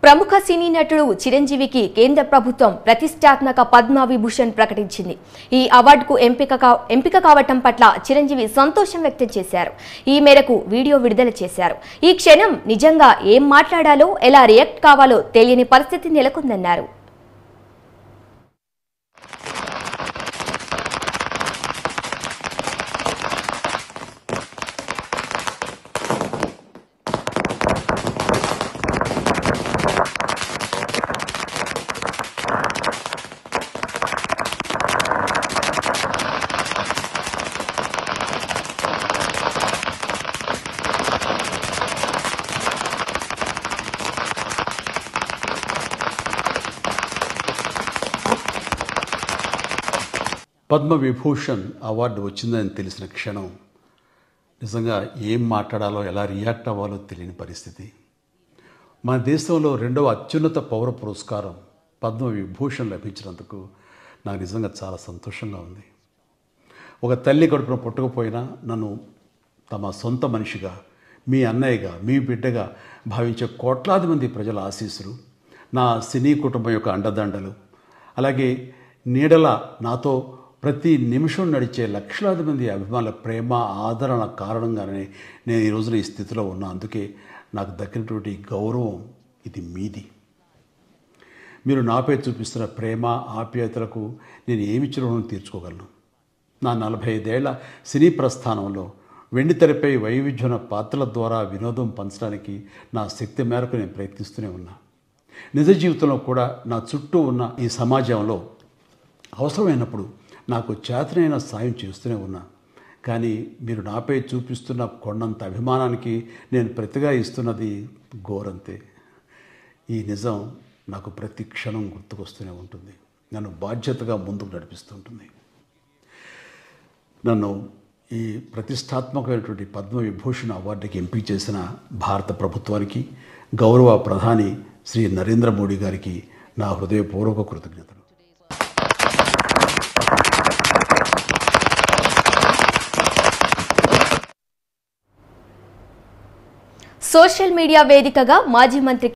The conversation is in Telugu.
ప్రముఖ సినీ నటుడు చిరంజీవికి కేంద్ర ప్రభుత్వం ప్రతిష్టాత్మక పద్మ విభూషణ్ ప్రకటించింది. ఈ అవార్డుకు ఎంపిక కావటం పట్ల చిరంజీవి సంతోషం వ్యక్తం చేశారు. ఈ మేరకు వీడియో విడుదల చేశారు. ఈ క్షణం నిజంగా ఏం మాట్లాడాలో, ఎలా రియాక్ట్ కావాలో తెలియని పరిస్థితి నెలకొందన్నారు. పద్మ విభూషణ్ అవార్డు వచ్చిందని తెలిసిన క్షణం నిజంగా ఏం మాట్లాడాలో, ఎలా రియాక్ట్ అవ్వాలో తెలియని పరిస్థితి. మన దేశంలో రెండవ అత్యున్నత పౌర పురస్కారం పద్మ విభూషణ్ లభించినందుకు నాకు నిజంగా చాలా సంతోషంగా ఉంది. ఒక తల్లి కడుపున పుట్టకపోయినా నన్ను తమ సొంత మనిషిగా, మీ అన్నయ్యగా, మీ బిడ్డగా భావించే కోట్లాది మంది ప్రజల ఆశీస్సులు, నా సినీ కుటుంబం యొక్క అండదండలు, అలాగే నీడల నాతో ప్రతి నిమిషం నడిచే లక్షలాది మంది అభిమానుల ప్రేమ, ఆదరణ కారణంగానే నేను ఈ రోజున ఈ స్థితిలో ఉన్నా. అందుకే నాకు దక్కినటువంటి గౌరవం ఇది మీది. మీరు నాపై చూపిస్తున్న ప్రేమ, ఆప్యాయతలకు నేను ఏమి రుణం తీర్చుకోగలను? నా 45 ఏళ్ల సినీ ప్రస్థానంలో వెండితెరపై వైవిధ్యమైన పాత్రల ద్వారా వినోదం పంచడానికి నా శక్తి మేరకు నేను ప్రయత్నిస్తూనే ఉన్నా. నిజ జీవితంలో కూడా నా చుట్టూ ఉన్న ఈ సమాజంలో అవసరమైనప్పుడు నాకు చేతనైన సాయం చేస్తూనే ఉన్నా. కానీ మీరు నాపై చూపిస్తున్న కొండంత అభిమానానికి నేను ప్రతిగా ఇస్తున్నది గోరంతే. ఈ నిజం నాకు ప్రతి క్షణం గుర్తుకొస్తూనే ఉంటుంది, నన్ను బాధ్యతగా ముందుకు నడిపిస్తుంటుంది. నన్ను ఈ ప్రతిష్టాత్మకమైనటువంటి పద్మ విభూషణ్ అవార్డుకి ఎంపిక చేసిన భారత ప్రభుత్వానికి, గౌరవ ప్రధాని శ్రీ నరేంద్ర మోడీ గారికి నా హృదయపూర్వక కృతజ్ఞతలు. సోషల్ మీడియా వేదికగా మాజీ మంత్రి